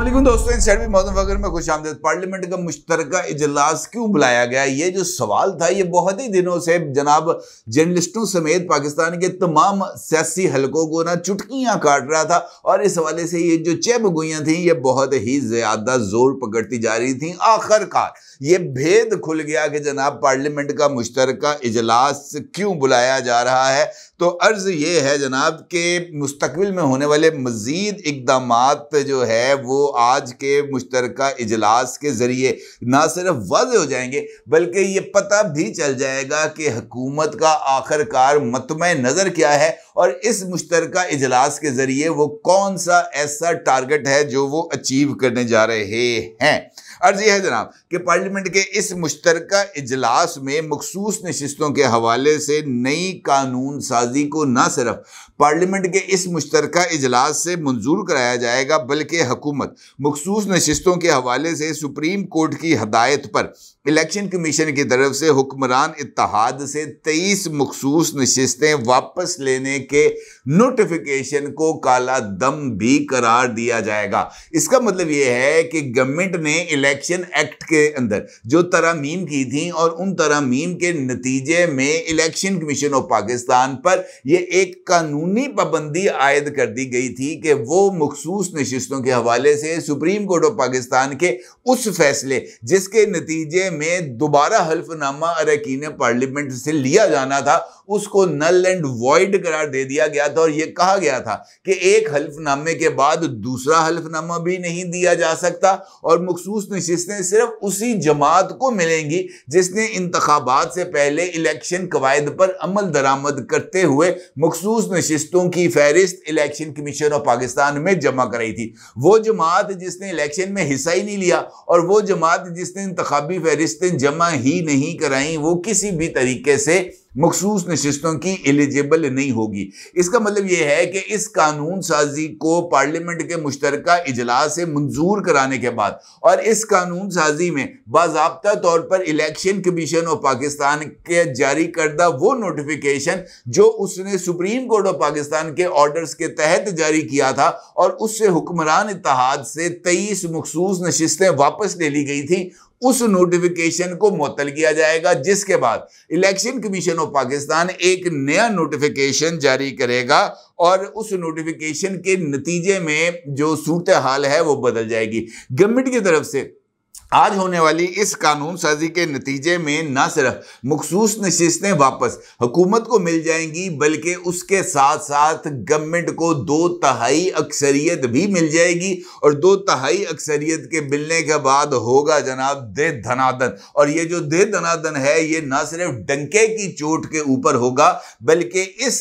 अस्सलाम दोस्तों, इन सैडवी मौसम वगैरह में खुशामदीद। पार्लियामेंट का मुश्तरका इजलास क्यों बुलाया गया, ये जो सवाल था ये बहुत ही दिनों से जनाब जर्नलिस्टों समेत पाकिस्तान के तमाम सियासी हलकों को ना चुटकियां काट रहा था और इस हवाले से ये जो चहबगोइयां थी ये बहुत ही ज्यादा जोर पकड़ती जा रही थी। आखिरकार ये भेद खुल गया कि जनाब पार्लियामेंट का मुश्तरका इजलास क्यों बुलाया जा रहा है। तो अर्ज ये है जनाब के मुस्तकबिल में होने वाले मजीद इकदामात जो है वो आज के मुश्तरका इजलास के जरिए ना सिर्फ वाज़ेह हो जाएंगे बल्कि ये पता भी चल जाएगा कि हुकूमत का आखिरकार मतमे नज़र क्या है और इस मुश्तरका इजलास के जरिए वो कौन सा ऐसा टारगेट है जो वो अचीव करने जा रहे हैं। अर्ज यह है जनाब कि पार्लियामेंट के इस मुश्तरका इजलास में मखसूस नशिस्तों के हवाले से नई कानून साजी को न सिर्फ पार्लियामेंट के इस मुश्तरका इजलास से मंजूर कराया जाएगा बल्कि हुकूमत मखसूस नशिस्तों के हवाले से सुप्रीम कोर्ट की हदायत पर इलेक्शन कमीशन की तरफ से हुक्मरान इत्तेहाद से 23 मखसूस नशिस्तें वापस लेने के नोटिफिकेशन को काला दम भी करार दिया जाएगा। इसका मतलब यह है कि गवर्नमेंट ने इलेक्शन एक्ट के अंदर जो तरामीम की थी और उन तरामीम के नतीजे में इलेक्शन कमीशन ऑफ पाकिस्तान पर यह एक कानूनी पाबंदी आयद कर दी गई थी कि वो मखसूस नशिस्तों के हवाले से सुप्रीम कोर्ट ऑफ पाकिस्तान के उस फैसले जिसके नतीजे में दोबारा हल्फनामा अरकान पार्लियामेंट से लिया जाना था उसको नल एंड वॉइड करार दे दिया गया था और यह कहा गया था कि एक हल्फनामे के बाद दूसरा हल्फनामा भी नहीं दिया जा सकता और मखसूस नशिस्तें सिर्फ उसी जमात को मिलेंगी जिसने इंतखाबात से पहले इलेक्शन कवायद पर अमल दरामद करते हुए मखसूस नशिस्तों की फहरिस्त इलेक्शन कमीशन ऑफ पाकिस्तान में जमा कराई थी। वो जमात जिसने इलेक्शन में हिस्सा ही नहीं लिया और वो जमात जिसने इंतखाबी फहरिस्तें जमा ही नहीं कराई वो किसी भी तरीके से मखसूस नशिस्तों की एलिजिबल नहीं होगी। इसका मतलब यह है कि इस कानून साजी को पार्लियामेंट के मुश्तरका इजलास से मंजूर कराने के बाद और इस कानून साजी में बाज़ाब्ता तौर पर इलेक्शन कमीशन ऑफ पाकिस्तान के जारी करदा वो नोटिफिकेशन जो उसने सुप्रीम कोर्ट ऑफ पाकिस्तान के ऑर्डर्स के तहत जारी किया था और उससे हुक्मरान इत्तेहाद से 23 मखसूस नशिस्तें वापस ले ली गई थी उस नोटिफिकेशन को मुअत्तल किया जाएगा, जिसके बाद इलेक्शन कमीशन ऑफ पाकिस्तान एक नया नोटिफिकेशन जारी करेगा और उस नोटिफिकेशन के नतीजे में जो सूरत हाल है वो बदल जाएगी। गवर्नमेंट की तरफ से आज होने वाली इस कानून साजी के नतीजे में न सिर्फ मखसूस नशिस्तें वापस हुकूमत को मिल जाएंगी बल्कि उसके साथ साथ गवर्नमेंट को 2/3 अक्सरियत भी मिल जाएगी और 2/3 अक्सरियत के मिलने के बाद होगा जनाब दे धनादन। और ये जो दे धनादन है ये न सिर्फ डंके की चोट के ऊपर होगा बल्कि इस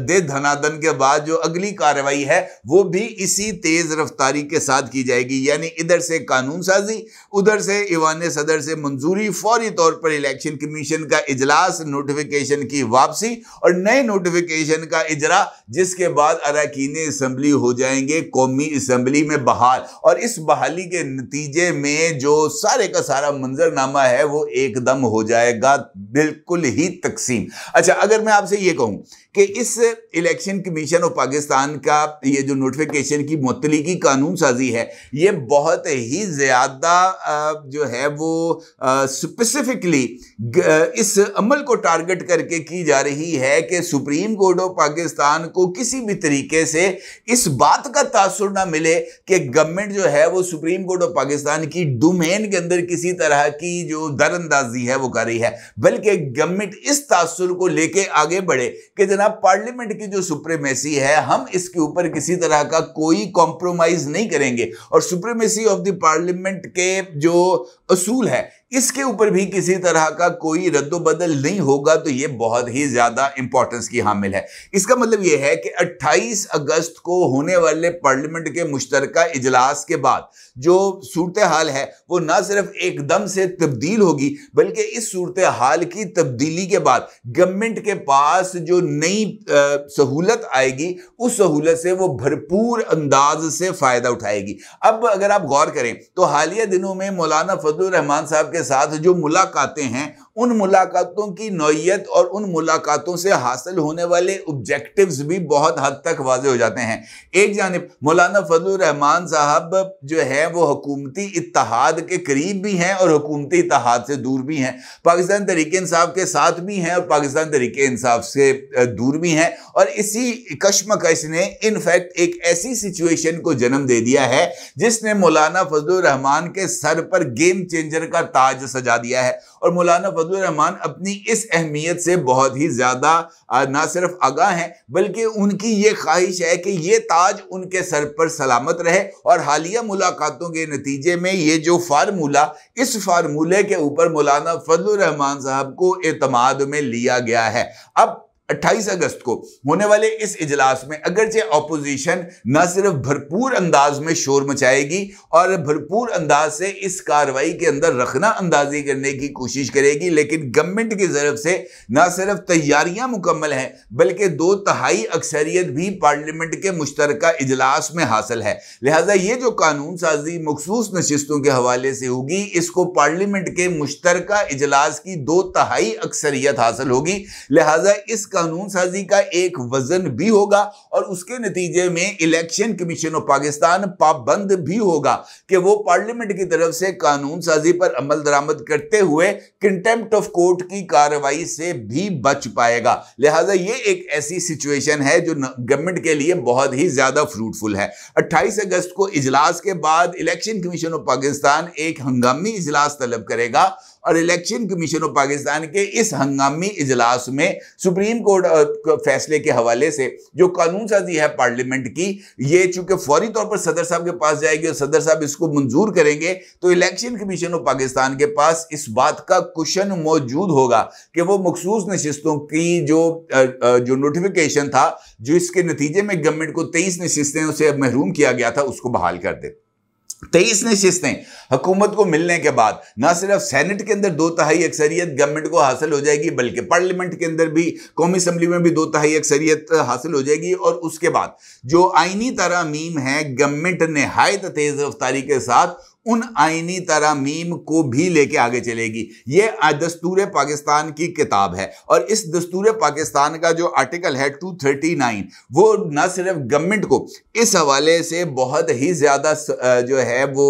दे धनादन के बाद जो अगली कार्रवाई है वो भी इसी तेज रफ्तारी के साथ की जाएगी। यानी इधर से कानून साजी, उधर से ईवान सदर से मंजूरी, फौरी तौर पर इलेक्शन कमीशन का इजलास, नोटिफिकेशन की वापसी और नए नोटिफिकेशन का इजरा, जिसके बाद अरकान असम्बली हो जाएंगे कौमी असम्बली में बहाल और इस बहाली के नतीजे में जो सारे का सारा मंजरनामा है वो एकदम हो जाएगा बिल्कुल ही तकसीम। अच्छा, अगर मैं आपसे ये कहूं कि इस इलेक्शन कमीशन ऑफ पाकिस्तान का ये जो नोटिफिकेशन की मुअत्तली की कानून साजी है ये बहुत ही ज़्यादा जो है वो स्पेसिफिकली इस अमल को टारगेट करके की जा रही है कि सुप्रीम कोर्ट ऑफ पाकिस्तान को किसी भी तरीके से इस बात का तासुर ना मिले कि गवर्नमेंट जो है वो सुप्रीम कोर्ट ऑफ पाकिस्तान की डोमेन के अंदर किसी तरह की जो दरअंदाजी है वो कर रही है, बल्कि गवर्नमेंट इस तासुर को लेके आगे बढ़े कि जनाब पार्लियामेंट की जो सुप्रीमेसी है हम इसके ऊपर किसी तरह का कोई कॉम्प्रोमाइज नहीं करेंगे और सुप्रीमेसी ऑफ द पार्लियामेंट के जो असूल है इसके ऊपर भी किसी तरह का कोई रद्दोबदल नहीं होगा। तो ये बहुत ही ज्यादा इंपॉर्टेंस की हामिल है। इसका मतलब ये है कि 28 अगस्त को होने वाले पार्लियामेंट के मुश्तरका इजलास के बाद जो सूरत हाल है वो ना सिर्फ एकदम से तब्दील होगी बल्कि इस सूरत हाल की तब्दीली के बाद गवर्नमेंट के पास जो नई सहूलत आएगी उस सहूलत से वो भरपूर अंदाज से फायदा उठाएगी। अब अगर आप गौर करें तो हालिया दिनों में मौलाना फजलुर रहमान साहब के साथ जो मुलाकातें हैं उन मुलाकातों की नौइयत और उन मुलाकातों से हासिल होने वाले ऑब्जेक्टिव्स भी बहुत हद तक वाज़ेह हो जाते हैं। एक जानिब मौलाना फजलुर रहमान साहब जो है वो हुकूमती इत्तेहाद के करीब भी हैं और हुकूमती इत्तेहाद से दूर भी हैं, पाकिस्तान तहरीक इंसाफ के साथ भी हैं और पाकिस्तान तहरीक इंसाफ से दूर भी हैं। और इसी कशमकश ने इनफैक्ट एक ऐसी सिचुएशन को जन्म दे दिया है जिसने मौलाना फजलुर रहमान के सर पर गेम चेंजर का ताज सजा दिया है। और मौलाना फजलुर रहमान अपनी इस अहमियत से बहुत ही ज्यादा ना सिर्फ आगाह हैं बल्कि उनकी ये ख्वाहिश है कि ये ताज उनके सर पर सलामत रहे। और हालिया मुलाकातों के नतीजे में ये जो फार्मूला, इस फार्मूले के ऊपर मौलाना फजलुर रहमान साहब को एतमाद में लिया गया है। अब 28 अगस्त को होने वाले इस इजलास में अगरचे अपोजिशन न सिर्फ भरपूर अंदाज में शोर मचाएगी और भरपूर अंदाज से इस कार्रवाई के अंदर रखना अंदाजी करने की कोशिश करेगी, लेकिन गवर्नमेंट की तरफ से न सिर्फ तैयारियां मुकम्मल हैं बल्कि 2/3 अक्सरियत भी पार्लियामेंट के मुश्तरका इजलास में हासिल है। लिहाजा ये जो कानून साजी मखसूस नशिस्तों के हवाले से होगी, इसको पार्लियामेंट के मुश्तरका इजलास की 2/3 अक्सरियत हासिल होगी। लिहाजा इस कानून साजी का एक वजन भी होगा और उसके नतीजे में इलेक्शन कमीशन ऑफ पाकिस्तान पाबंद भी होगा कि वो पार्लियामेंट की तरफ से कानून साजी पर अमल दरामद करते हुए कंटेम्प्ट ऑफ कोर्ट की कार्रवाई से भी बच पाएगा। लिहाजा ये एक ऐसी सिचुएशन है जो गवर्नमेंट के लिए बहुत ही ज्यादा फ्रूटफुल है। 28 अगस्त को इजलास के बाद इलेक्शन कमीशन ऑफ पाकिस्तान एक हंगामी इजलास तलब करेगा और इलेक्शन कमीशन ऑफ पाकिस्तान के इस हंगामी इजलास में सुप्रीम कोर्ट फैसले के हवाले से जो कानून साजी है पार्लियामेंट की, ये चूंकि फौरी तौर पर सदर साहब के पास जाएगी और सदर साहब इसको मंजूर करेंगे तो इलेक्शन कमीशन ऑफ पाकिस्तान के पास इस बात का कुशन मौजूद होगा कि वो मखसूस नशिस्तों की जो नोटिफिकेशन था, जो इसके नतीजे में गवर्नमेंट को 23 नशिस्तें से महरूम किया गया था, उसको बहाल कर दे। 23 नशिस्तें हुकूमत को मिलने के बाद ना सिर्फ सेनेट के अंदर 2/3 अक्सरियत गवर्नमेंट को हासिल हो जाएगी बल्कि पार्लियामेंट के अंदर भी, कौमी असम्बली में भी 2/3 अक्सरियत हासिल हो जाएगी। और उसके बाद जो आईनी तरामीम है गवर्नमेंट निहायत तेज रफ्तारी के साथ उन आईनी तरामीम को भी लेके आगे चलेगी। ये दस्तूर पाकिस्तान की किताब है और इस दस्तूर पाकिस्तान का जो आर्टिकल है 239 वो न सिर्फ गवर्नमेंट को इस हवाले से बहुत ही ज़्यादा जो है वो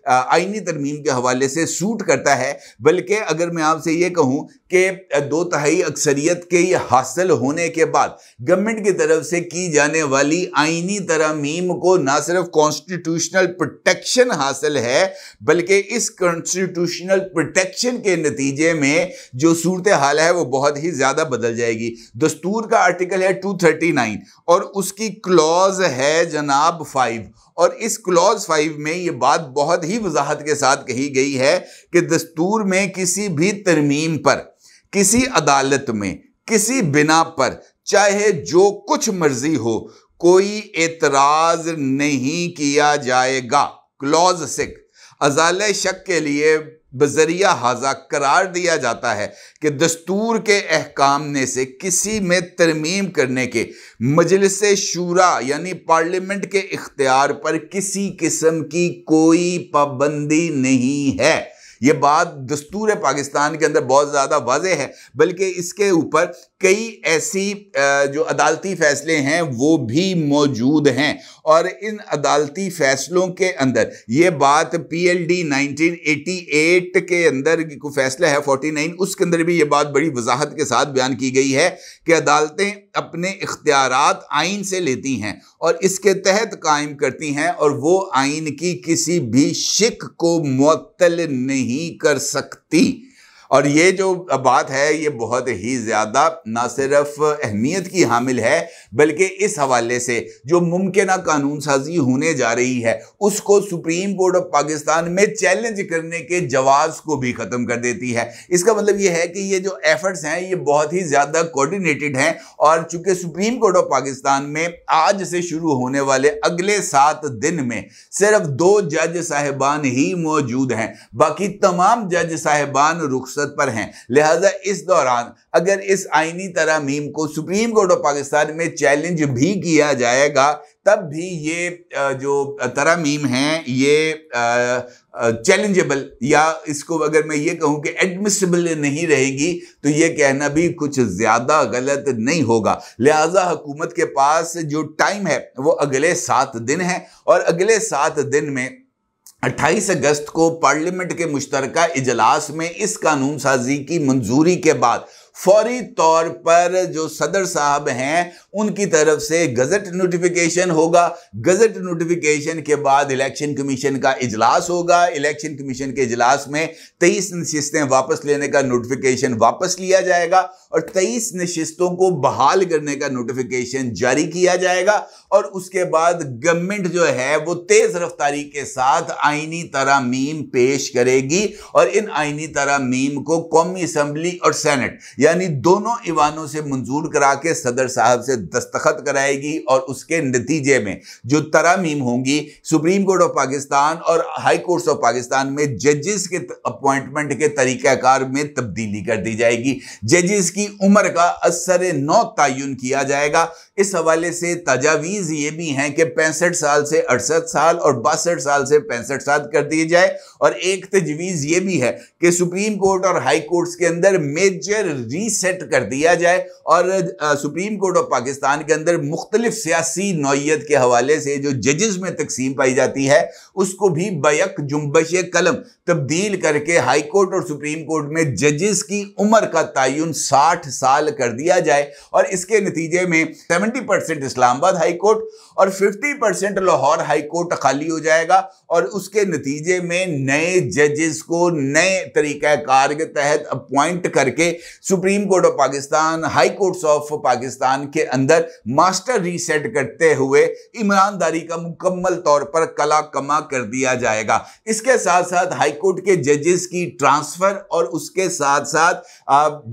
आईनी तरमीम के हवाले से सूट करता है, बल्कि अगर मैं आपसे ये कहूँ कि 2/3 अक्सरियत के हासिल होने के बाद गवर्नमेंट की तरफ से की जाने वाली आईनी तरामीम को न सिर्फ कॉन्स्टिट्यूशनल प्रोटेक्शन हासिल है बल्कि इस कॉन्स्टिट्यूशनल प्रोटेक्शन के नतीजे में जो सूरत हाल है वो बहुत ही ज्यादा बदल जाएगी। दस्तूर का आर्टिकल है 239 और उसकी क्लॉज है जनाब 5 और इस क्लॉज 5 में ये बात बहुत ही वजाहत के साथ कही गई है कि दस्तूर में किसी भी तरमीम पर, किसी अदालत में, किसी बिना पर चाहे जो कुछ मर्जी हो, कोई एतराज नहीं किया जाएगा। क्लॉज 6 अज़ाले शक के लिए बजरिया हाजा करार दिया जाता है कि दस्तूर के अहकाम ने से किसी में तरमीम करने के मजलिस शूरा यानी पार्लियामेंट के इख्तियार पर किसी किस्म की कोई पाबंदी नहीं है। ये बात दस्तूर पाकिस्तान के अंदर बहुत ज़्यादा वाज़ेह है, बल्कि इसके ऊपर कई ऐसी जो अदालती फ़ैसले हैं वो भी मौजूद हैं और इन अदालती फ़ैसलों के अंदर ये बात PLD 1988 के अंदर को फ़ैसला है 49, उसके अंदर भी ये बात बड़ी वजाहत के साथ बयान की गई है कि अदालतें अपने इख्तियारात आइन से लेती हैं और इसके तहत कायम करती हैं और वो आइन की किसी भी शिक को मुअत्तल नहीं कर सकती। और ये जो बात है ये बहुत ही ज़्यादा ना सिर्फ अहमियत की हामिल है बल्कि इस हवाले से जो मुमकिन कानून साजी होने जा रही है उसको सुप्रीम कोर्ट ऑफ पाकिस्तान में चैलेंज करने के जवाज़ को भी ख़त्म कर देती है। इसका मतलब ये है कि ये जो एफर्ट्स हैं ये बहुत ही ज़्यादा कोऑर्डिनेटेड हैं और चूंकि सुप्रीम कोर्ट ऑफ पाकिस्तान में आज से शुरू होने वाले अगले 7 दिन में सिर्फ 2 जज साहिबान ही मौजूद हैं, बाकी तमाम जज साहिबान रुखसत इजाजत पर हैं। लिहाजा इस दौरान अगर इस आईनी तरमीम को सुप्रीम कोर्ट ऑफ पाकिस्तान में चैलेंज भी किया जाएगा, तब भी ये जो तरमीम हैं ये चैलेंजेबल, या इसको अगर मैं ये कहूं कि एडमिसिबल नहीं रहेगी, तो ये कहना भी कुछ ज्यादा गलत नहीं होगा। लिहाजा हुकूमत के पास जो टाइम है वो अगले 7 दिन है, और अगले 7 दिन में 28 अगस्त को पार्लियामेंट के मुश्तरका इजलास में इस कानून साजी की मंजूरी के बाद फौरी तौर पर जो सदर साहब हैं उनकी तरफ से गजट नोटिफिकेशन होगा। गजट नोटिफिकेशन के बाद इलेक्शन कमीशन का इजलास होगा। इलेक्शन कमीशन के इजलास में 23 नशिस्तें वापस लेने का नोटिफिकेशन वापस लिया जाएगा, और 23 नशिस्तों को बहाल करने का नोटिफिकेशन जारी किया जाएगा। और उसके बाद गवर्नमेंट जो है वो तेज रफ्तारी के साथ आईनी तरामीम पेश करेगी, और इन आईनी तरामीम को कौमी असम्बली और सेनेट यानी दोनों ईवानों से मंजूर करा के सदर साहब से दस्तखत कराएगी, और उसके नतीजे में जो तरामीम होंगी सुप्रीम कोर्ट ऑफ पाकिस्तान और हाई कोर्ट्स ऑफ पाकिस्तान में जजेस के अपॉइंटमेंट के तरीकाकार में तब्दीली कर दी जाएगी। जजेस की उम्र का असर नौ तयन किया जाएगा। इस हवाले से तजावीज़ ये भी हैं कि 65 साल से 68 साल और 62 साल से 65 साल कर दिए जाए, और एक तजवीज़ ये भी है कि सुप्रीम कोर्ट और हाई कोर्ट्स के अंदर मेजर रीसेट कर दिया जाए, और सुप्रीम कोर्ट ऑफ पाकिस्तान के अंदर मुख्तलिफ सियासी नौइयत के हवाले से जो जजेस में तकसीम पाई जाती है उसको भी बैक जुम्बश कलम तब्दील करके हाई कोर्ट और सुप्रीम कोर्ट में जजेस की उम्र का तयन 60 साल कर दिया जाए। और इसके नतीजे में 70% इस्लामाबाद हाई कोर्ट और 50% लाहौर हाई कोर्ट खाली हो जाएगा, और उसके नतीजे में नए जजेस को नए तरीक़ाकार के तहत अपॉइंट करके supreme court of Pakistan, high courts of Pakistan के अंदर मास्टर रीसेट करते हुए ईमानदारी का मुकम्मल तौर पर कला कमा कर दिया जाएगा। इसके साथ साथ हाई कोर्ट के जजेस की ट्रांसफर और उसके साथ साथ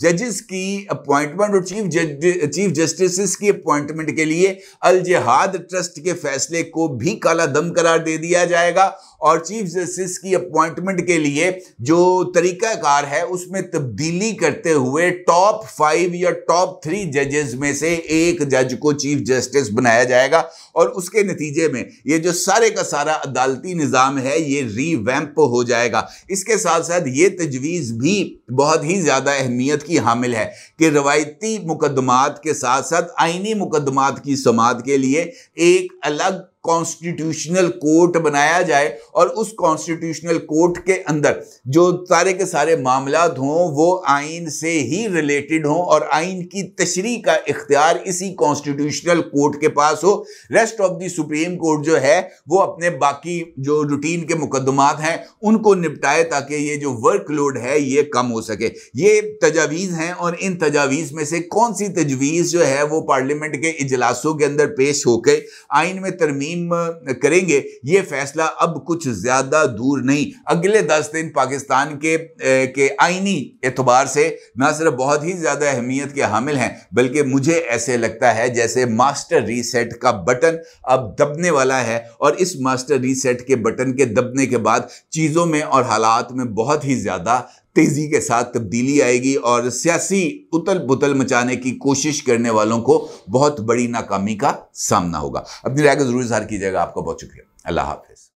जजेस की अपॉइंटमेंट और चीफ जस्टिस की अपॉइंटमेंट के लिए अल जिहाद ट्रस्ट के फैसले को भी काला दम करार दे दिया जाएगा, और चीफ जस्टिस की अपॉइंटमेंट के लिए जो तरीकाकार है उसमें तब्दीली करते हुए टॉप 5 या टॉप 3 जजेस में से एक जज को चीफ जस्टिस बनाया जाएगा, और उसके नतीजे में ये जो सारे का सारा अदालती निज़ाम है ये रीवैम्प हो जाएगा। इसके साथ साथ ये तजवीज़ भी बहुत ही ज़्यादा अहमियत की हामिल है कि रवायती मुकदमात के साथ साथ आईनी मुकदमात की समाअत के लिए एक अलग कॉन्स्टिट्यूशनल कोर्ट बनाया जाए, और उस कॉन्स्टिट्यूशनल कोर्ट के अंदर जो सारे के सारे मामलात हों वो आइन से ही रिलेटेड हों, और आइन की तशरीह का इख्तियार इसी कॉन्स्टिट्यूशनल कोर्ट के पास हो। Rest of the supreme court जो है वो अपने बाकी जो रूटीन के मुकदमात हैं उनको निपटाए, ताकि ये जो वर्कलोड है ये कम हो सके। ये तजावीज़ हैं, और इन तजावीज़ में से कौन सी तजवीज़ जो है वो पार्लियामेंट के इजलासों के अंदर पेश होकर आइन में तरमीम करेंगे, ये फैसला अब कुछ ज्यादा दूर नहीं, अगले 10 दिन पाकिस्तान के आईनी एतबार से न सिर्फ बहुत ही ज्यादा अहमियत के हामिल हैं, बल्कि मुझे ऐसे लगता है जैसे मास्टर रीसेट का बटन अब दबने वाला है, और इस मास्टर रीसेट के बटन के दबने के बाद चीजों में और हालात में बहुत ही ज्यादा तेजी के साथ तब्दीली आएगी, और सियासी उतल पुतल मचाने की कोशिश करने वालों को बहुत बड़ी नाकामी का सामना होगा। अपनी राय को जरूर इज़हार कीजिएगा। आपका बहुत शुक्रिया। अल्लाह हाफिज।